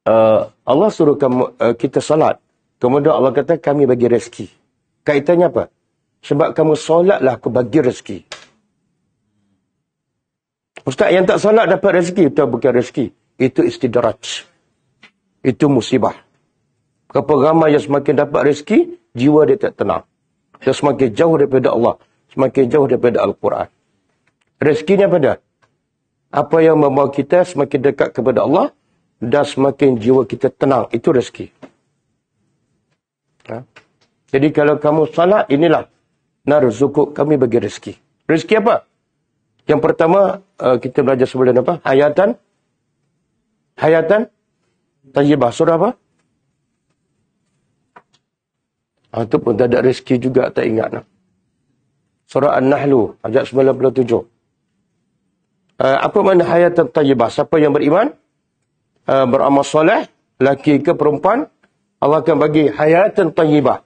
Allah suruh kita salat. Kemudian Allah kata kami bagi rezeki. Kaitannya apa? Sebab kamu solatlah aku bagi rezeki. Ustaz, yang tak solat dapat rezeki. Itu bukan rezeki. Itu istidraj. Itu musibah. Berapa ramai yang semakin dapat rezeki, jiwa dia tak tenang. Dia semakin jauh daripada Allah. Semakin jauh daripada Al-Quran. Rezekinya apa dah? Apa yang membawa kita semakin dekat kepada Allah dan semakin jiwa kita tenang. Itu rezeki. Ha? Jadi kalau kamu salat, inilah narzuquk, kami bagi rezeki. Rezeki apa? Yang pertama, kita belajar sebelum apa? Hayatan tayyibah. Surah apa? Itu pun tak ada rezeki juga, tak ingat. Surah An-Nahlu, ayat 97. Apa makna hayatan tayyibah? Siapa yang beriman, beramal soleh, laki ke perempuan, Allah akan bagi hayatan tayyibah.